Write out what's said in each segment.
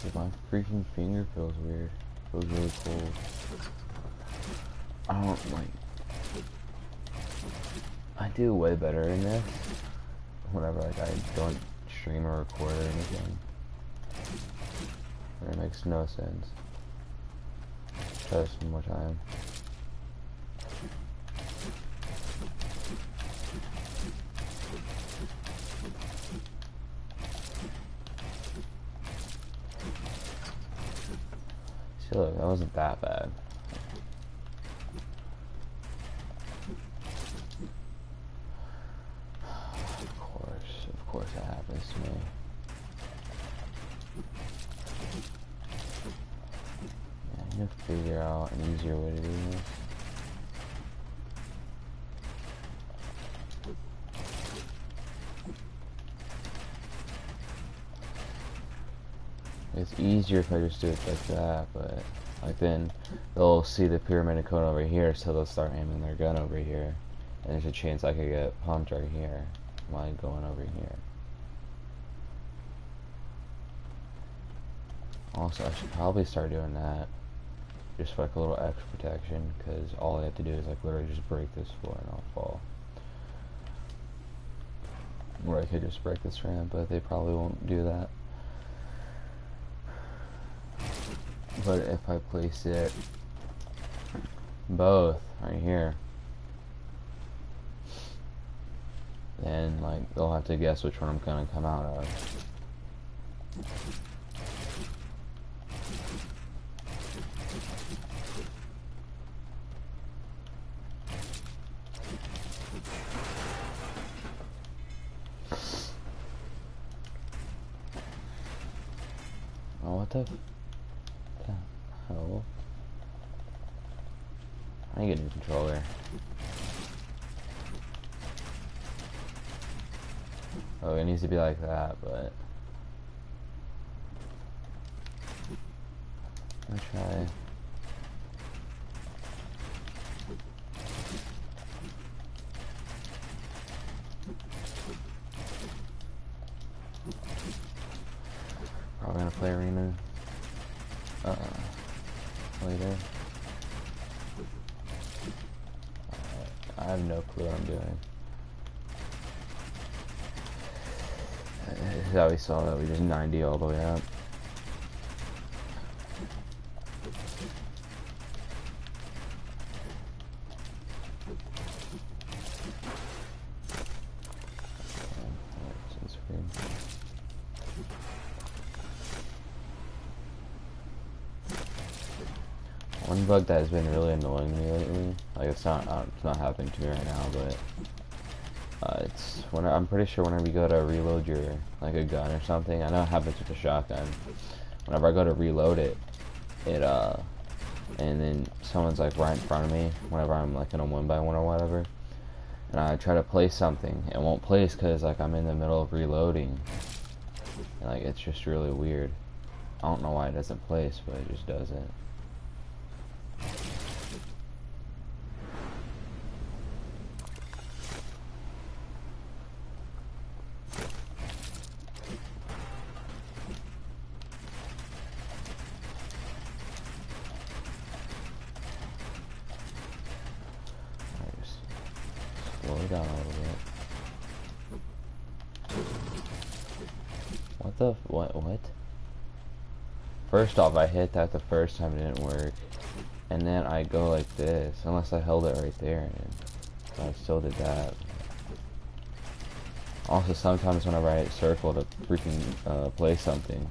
Dude, my freaking finger feels weird. Feels really cold. I don't like. I do way better in this whenever like I don't stream or record or anything. It makes no sense. Try this one more time. See, look, that wasn't that bad. Of course that happens to me. Yeah, you have to figure out an easier way to do this. It's easier if I just do it like that, but like then they'll see the pyramid cone over here, so they'll start aiming their gun over here, and there's a chance I could get pumped right here while going over here. Also, I should probably start doing that, just for like a little extra protection, because all I have to do is like literally just break this floor and I'll fall. Or I could just break this ramp, but they probably won't do that. But if I place it both right here, then like they'll have to guess which one I'm gonna come out of. Oh, what the hell? I need a new controller. Oh, it needs to be like that, but I'll try. Probably gonna play arena later. I have no clue what I'm doing. This is how we saw that we just 90 all the way up. One bug that has been really annoying me lately, like it's not happening to me right now, but it's when I'm pretty sure whenever you go to reload your like a gun or something, I know it happens with a shotgun. Whenever I go to reload it, and then someone's like right in front of me, whenever I'm like in a 1x1 or whatever, and I try to place something, it won't place because like I'm in the middle of reloading, and, like it's just really weird. I don't know why it doesn't place, but it just doesn't. Slow it down a little bit. What? First off, I hit that the first time, it didn't work. And then I go like this, unless I held it right there, and I still did that. Also, sometimes whenever I circle to freaking play something,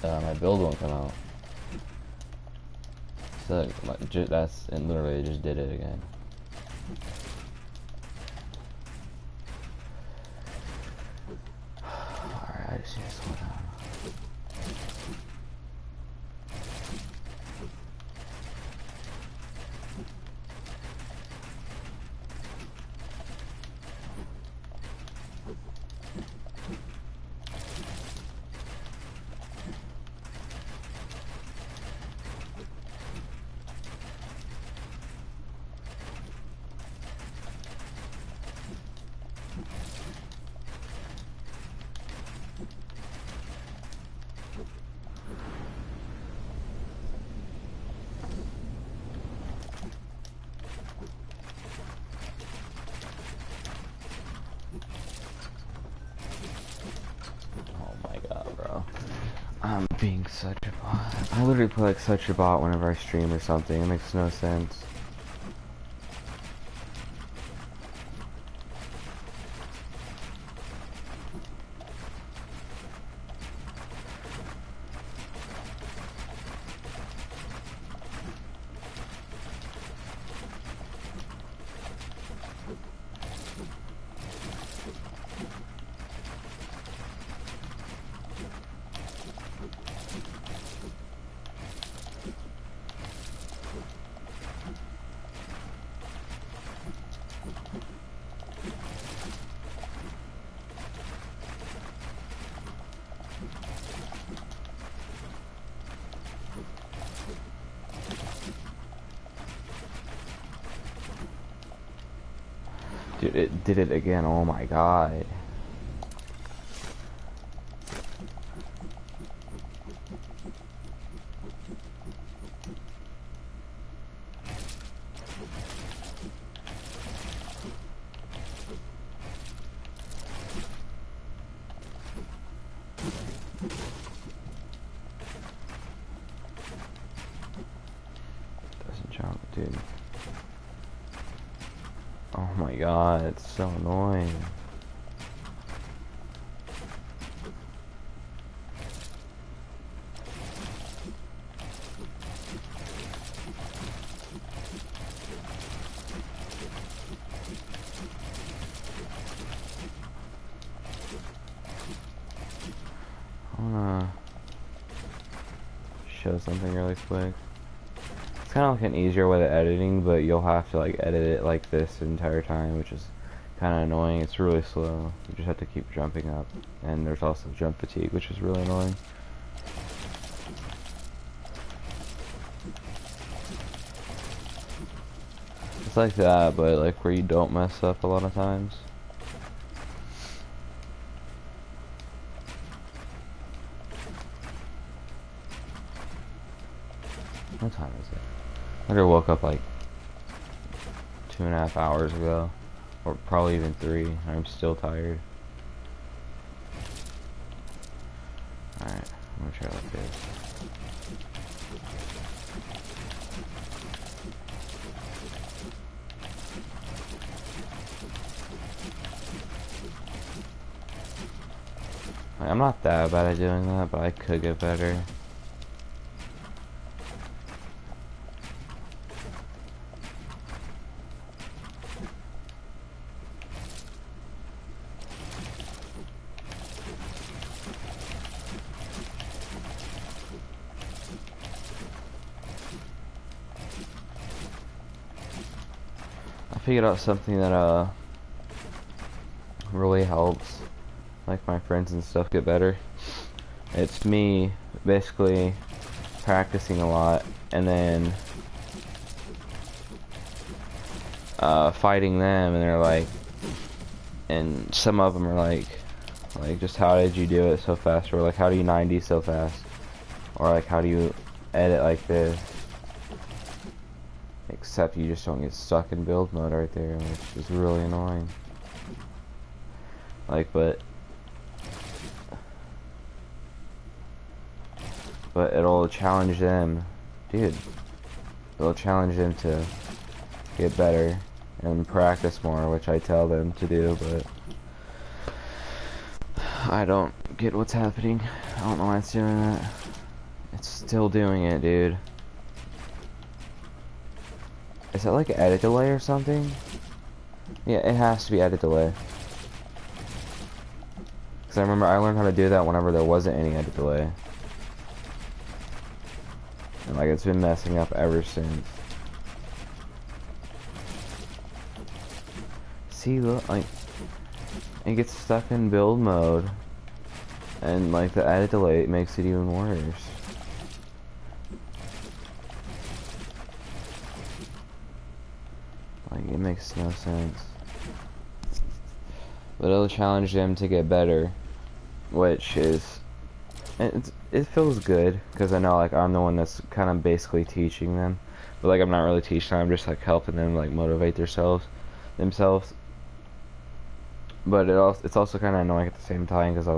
my build won't come out. So that's, and literally just did it again. Alright, I just need to slow down. I'm being such a bot. I literally play like such a bot whenever I stream or something. It makes no sense. Dude, it did it again. Oh my god. Doesn't jump, dude. Oh my god, it's so annoying. I wanna show something really quick. It's kind of like an easier way of editing, but you'll have to like edit it like this the entire time, which is kind of annoying. It's really slow. You just have to keep jumping up, and there's also jump fatigue, which is really annoying. It's like that, but like where you don't mess up a lot of times. What time is it? I just woke up like 2.5 hours ago, or probably even 3. I'm still tired. Alright, I'm gonna try like this. Like, I'm not that bad at doing that, but I could get better. I figured out something that really helps like my friends and stuff get better. It's me basically practicing a lot and then fighting them, and they're like, and some of them are like just how did you do it so fast, or like how do you 90 so fast, or like how do you edit like this, except you just don't get stuck in build mode right there, which is really annoying. Like, but it'll challenge them, dude. It'll challenge them to get better and practice more, which I tell them to do, but I don't get what's happening. I don't know why it's doing that. It's still doing it, dude. Is that like edit delay or something? Yeah, it has to be edit delay. Because I remember I learned how to do that whenever there wasn't any edit delay. And like it's been messing up ever since. See, look, like it gets stuck in build mode, and like the edit delay makes it even worse. Like it makes no sense. But it'll challenge them to get better, which is, it feels good because I know like I'm the one that's kind of basically teaching them, but like I'm not really teaching them, I'm just like helping them like motivate themselves. But it's also kind of annoying at the same time because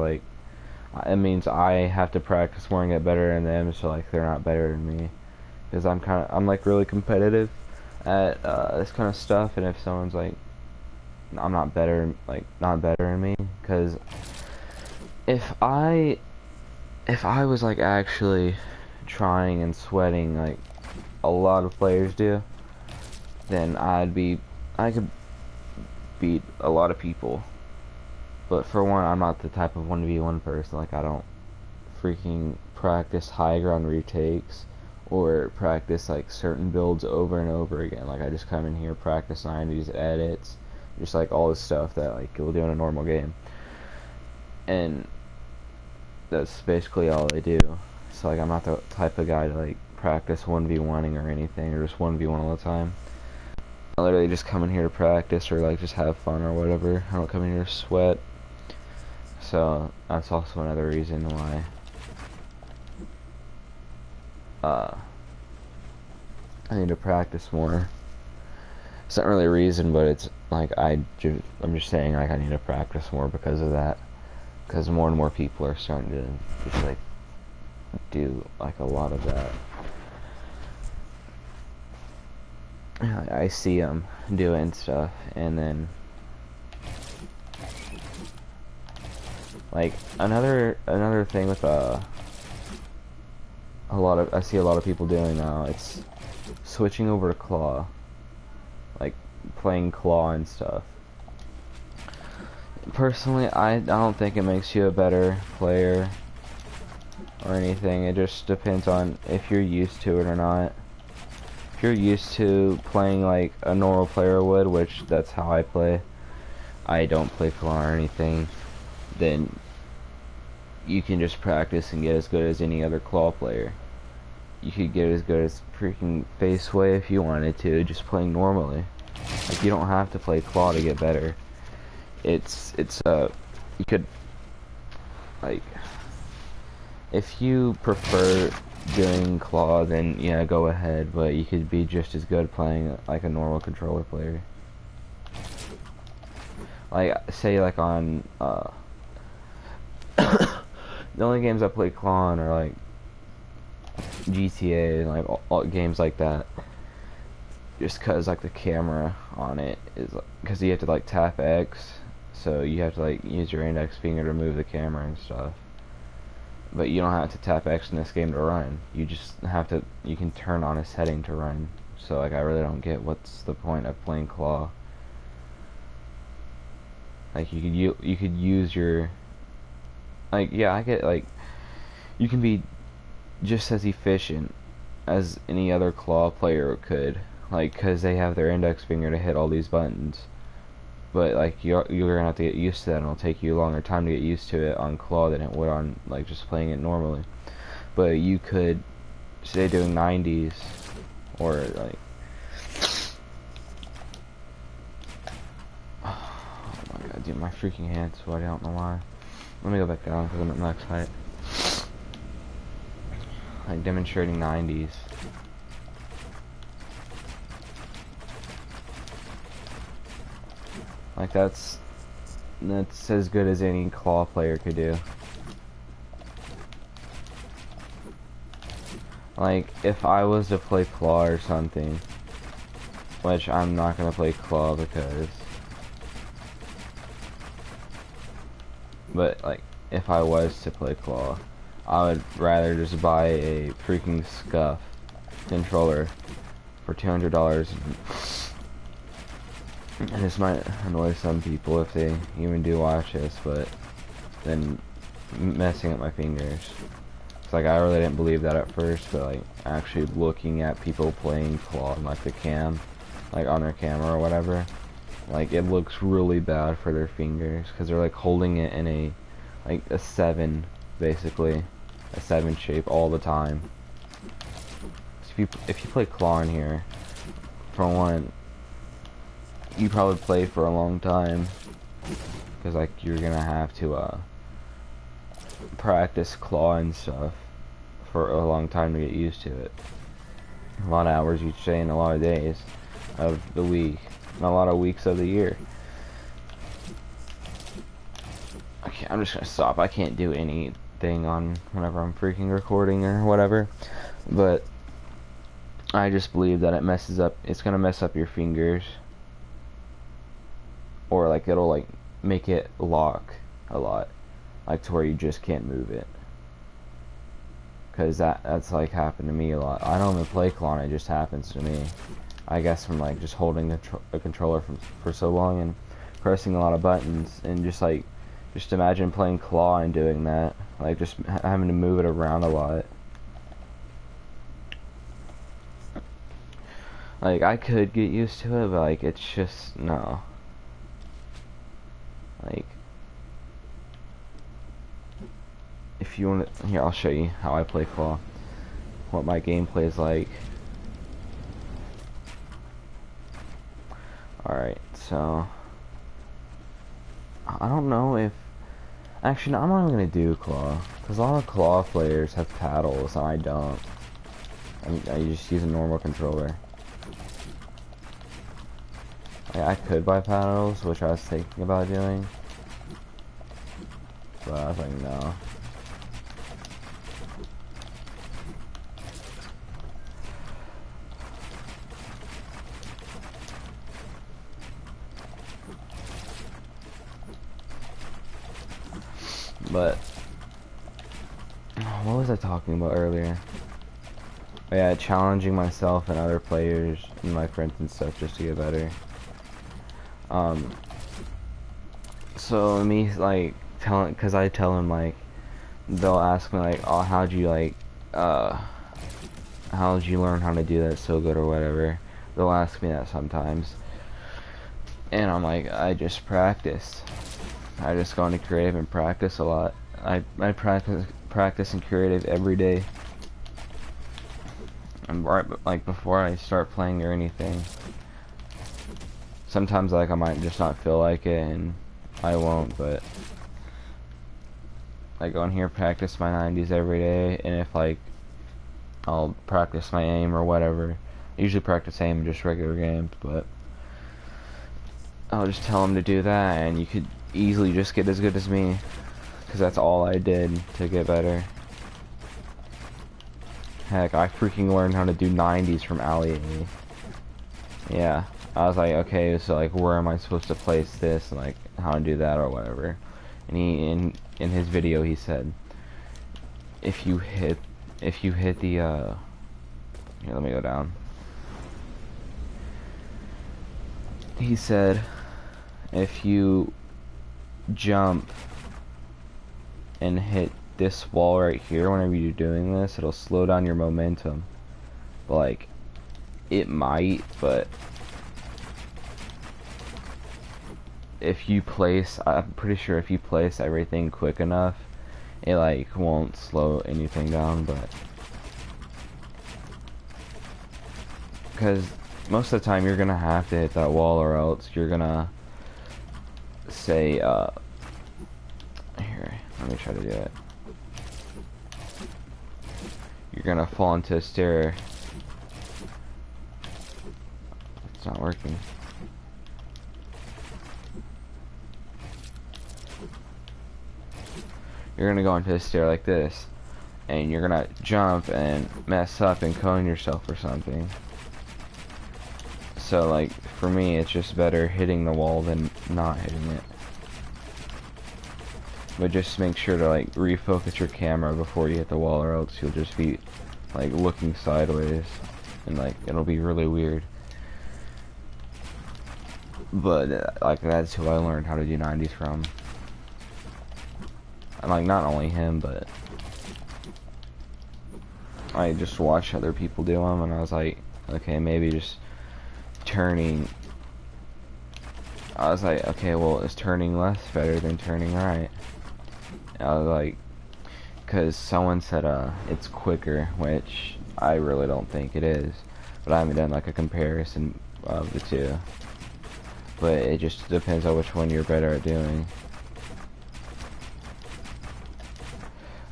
it means I have to practice more and get better than them, so like they're not better than me. Because I'm like really competitive at this kind of stuff, and if someone's like I'm not better, like not better than me, because if I was like actually trying and sweating like a lot of players do, then I could beat a lot of people. But for one, I'm not the type of 1v1 person. Like I don't freaking practice high ground retakes or practice like certain builds over and over again. Like I just come in here, practice 90s edits, just like all this stuff that like you'll do in a normal game. And that's basically all I do. So like I'm not the type of guy to like practice 1v1ing or anything, or just 1v1 all the time. I literally just come in here to practice or like just have fun or whatever. I don't come in here to sweat. So that's also another reason why I need to practice more. It's not really a reason, but it's like I'm just saying like I need to practice more because of that. Because more and more people are starting to just like do like a lot of that. I see them doing stuff, and then like another thing with I see a lot of people doing now. It's switching over to claw, like playing claw and stuff. Personally, I don't think it makes you a better player or anything. It just depends on if you're used to it or not. If you're used to playing like a normal player would, which that's how I play, I don't play claw or anything, then you can just practice and get as good as any other claw player. You could get as good as freaking Faceway if you wanted to, just playing normally. Like you don't have to play claw to get better. You could, like, if you prefer doing claw, then yeah, go ahead, but you could be just as good playing like a normal controller player. Like, say like on, the only games I play claw on are like GTA and like all games like that. Just cause like the camera on it is, cause you have to like tap X, so you have to like use your index finger to move the camera and stuff. But you don't have to tap X in this game to run. You just have to, you can turn on a setting to run. So like I really don't get what's the point of playing claw. Like you could use your, like, yeah, I get, like, you can be just as efficient as any other claw player could, like, cause they have their index finger to hit all these buttons. But like you're gonna have to get used to that, and it'll take you a longer time to get used to it on claw than it would on like just playing it normally. But you could say doing 90s or like, oh my god, dude, my freaking hand's sweaty. I don't know why. Let me go back down because I'm at max height. Like demonstrating 90s. Like that's as good as any claw player could do. Like if I was to play claw or something, which I'm not gonna play claw because, but like if I was to play claw, I would rather just buy a freaking Scuff controller for $200. And this might annoy some people if they even do watch this, but then messing up my fingers. It's like I really didn't believe that at first, but like actually looking at people playing claw on like the cam, like on their camera or whatever, like it looks really bad for their fingers because they're like holding it in a like a 7, basically a 7 shape all the time. So if you play claw in here, for one, you probably play for a long time because like you're gonna have to practice claw and stuff for a long time to get used to it. A lot of hours each day and a lot of days of the week and a lot of weeks of the year. I'm just gonna stop. I can't do anything on whenever I'm freaking recording or whatever. But I just believe that it's gonna mess up your fingers. Or like it'll like make it lock a lot. Like to where you just can't move it. Cause that's like happened to me a lot. I don't even play claw and it just happens to me. I guess from like just holding a controller for so long and pressing a lot of buttons and just imagine playing claw and doing that. Like just having to move it around a lot. Like I could get used to it, but like it's just no. Like if you want to, here I'll show you how I play claw. What my gameplay is like. Alright, so I don't know if actually no, I'm not even gonna do claw because a lot of claw players have paddles and I don't. I just use a normal controller. I could buy paddles, which I was thinking about doing, but I was like no. But what was I talking about earlier? Oh, yeah, challenging myself and other players and my friends and stuff just to get better. So me like cause I tell them like they'll ask me like, oh, how'd you learn how to do that so good or whatever. They'll ask me that sometimes, and I'm like, I just practice. I just go into creative and practice a lot. I practice in creative every day. And right like before I start playing or anything. Sometimes like I might just not feel like it and I won't, but I go in here, practice my 90s every day, and if like I'll practice my aim or whatever. I usually practice aim in just regular games, but I'll just tell them to do that and you could easily just get as good as me, because that's all I did to get better. Heck, I freaking learned how to do 90s from Ali. Yeah, I was like, okay, so like where am I supposed to place this and like how to do that or whatever. And he in his video he said if you hit the here, let me go down. He said if you jump and hit this wall right here whenever you're doing this, it'll slow down your momentum. But like it might, but if you place, I'm pretty sure if you place everything quick enough, it like won't slow anything down. But because most of the time you're gonna have to hit that wall or else you're gonna say here, let me try to do it. You're gonna fall into a stair. It's not working. You're gonna go into a stair like this, and you're gonna jump and mess up and cone yourself or something. So like for me, it's just better hitting the wall than not hitting it. But just make sure to like refocus your camera before you hit the wall, or else you'll just be like looking sideways, and like it'll be really weird. But like that's who I learned how to do 90s from. And like not only him, but I just watched other people do them, and I was like, okay, maybe just turning. I was like, okay, well, is turning left better than turning right? I was like, because someone said it's quicker, which I really don't think it is, but I haven't done like a comparison of the two. But it just depends on which one you're better at doing.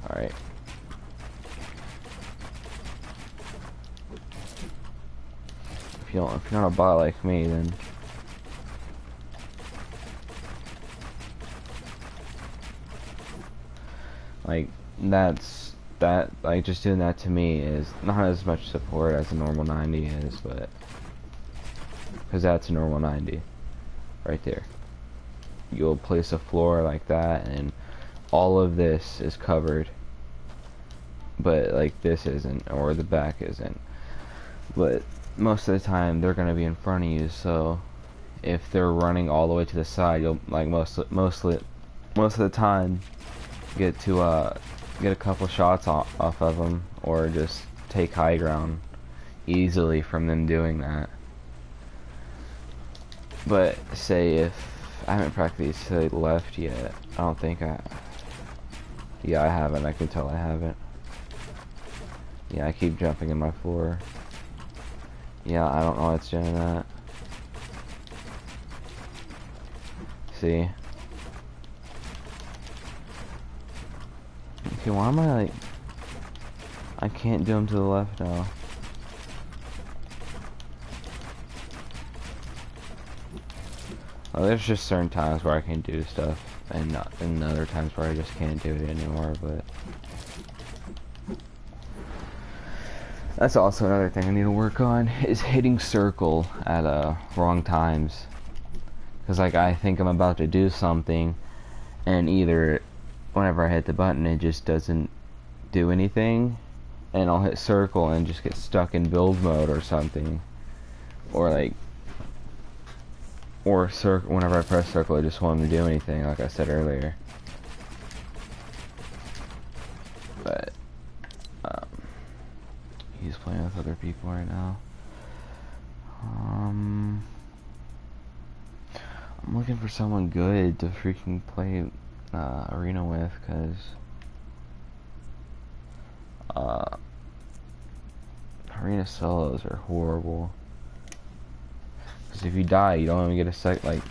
Alright. If you're not a bot like me, then Like, like, just doing that to me is not as much support as a normal 90 is, but, because that's a normal 90, right there. You'll place a floor like that, and all of this is covered, but, like, this isn't, or the back isn't. But, most of the time, they're gonna be in front of you, so, if they're running all the way to the side, you'll, like, most of the time, get to, get a couple shots off of them, or just take high ground easily from them doing that. But say if I haven't practiced to the left yet, I don't think yeah, I haven't. I can tell I haven't. Yeah, I keep jumping in my floor. Yeah, I don't know what's doing that. See? Okay, why am I like... I can't do them to the left now. Well, there's just certain times where I can do stuff, and other times where I just can't do it anymore, but... That's also another thing I need to work on, is hitting circle at wrong times. Because, like, I think I'm about to do something, and either whenever I hit the button it just doesn't do anything, and I'll hit circle and just get stuck in build mode or something. Or, like, or circle, whenever I press circle I just want him to do anything, like I said earlier. But, he's playing with other people right now. I'm looking for someone good to freaking play arena with, cause arena solos are horrible. Cause if you die, you don't even get a like,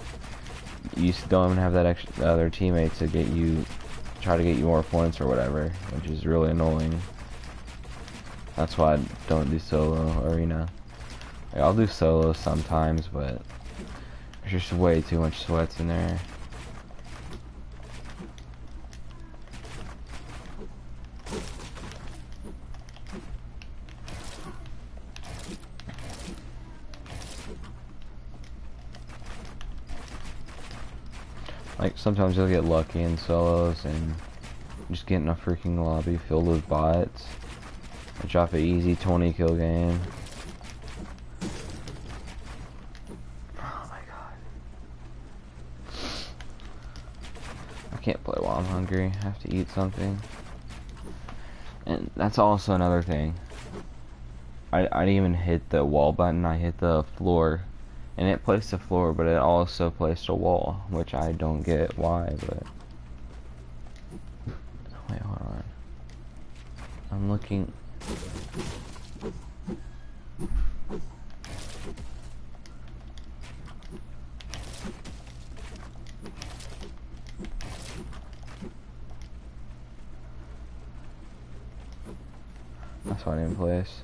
you don't even have that extra other teammate to get you, try to get you more points or whatever, which is really annoying. That's why I don't do solo arena. Like, I'll do solo sometimes, but there's just way too much sweats in there. Like, sometimes you'll get lucky in solos and just get in a freaking lobby filled with bots and drop an easy 20 kill game. Oh my god. I can't play while I'm hungry. I have to eat something. And that's also another thing. I didn't even hit the wall button, I hit the floor. And it placed the floor, but it also placed a wall, which I don't get why, but... Wait, hold on. I'm looking... That's why I didn't place.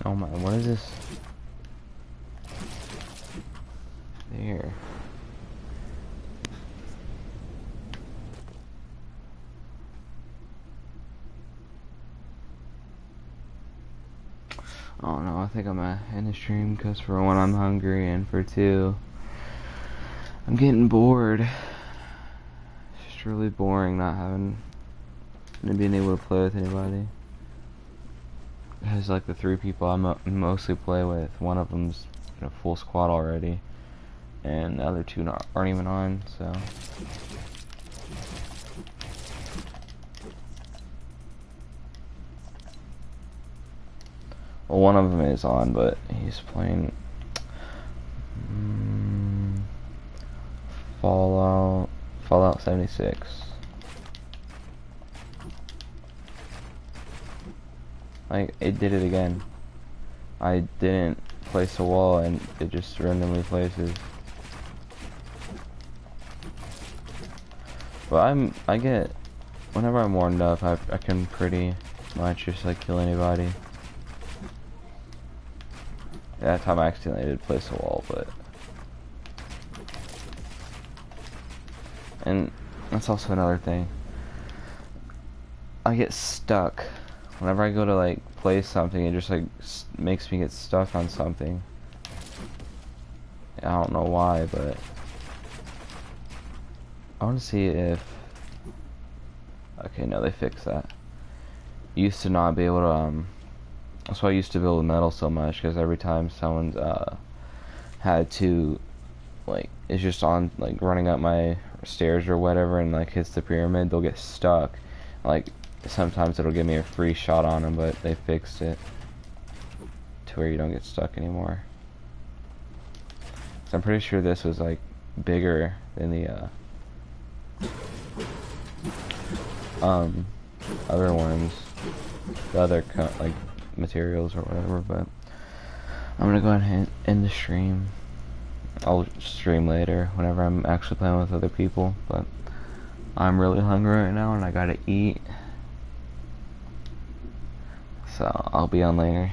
Oh my, what is this? There. Oh no, I think I'm gonna end the stream because for one, I'm hungry, and for two, I'm getting bored. It's just really boring not being able to play with anybody. Because like the three people I mostly play with, one of them's in a full squad already, and the other two aren't even on, so. Well, one of them is on, but he's playing Fallout 76. Like, it did it again. I didn't place a wall and it just randomly places. But I get, whenever I'm warmed up, I can pretty much just like kill anybody. That time I accidentally did place a wall, but. And that's also another thing. I get stuck. Whenever I go to like place something, it just like makes me get stuck on something. I don't know why, but I want to see if. Okay, no, they fixed that. Used to not be able to. That's why I used to build metal so much, because every time someone's had to, like, it's just on like running up my stairs or whatever, and like hits the pyramid, they'll get stuck. Like, sometimes it'll give me a free shot on them, but they fixed it to where you don't get stuck anymore. So I'm pretty sure this was like bigger than the other ones, the other like materials or whatever. But I'm gonna go ahead and end the stream. I'll stream later whenever I'm actually playing with other people, but I'm really hungry right now and I gotta eat. So I'll be on later.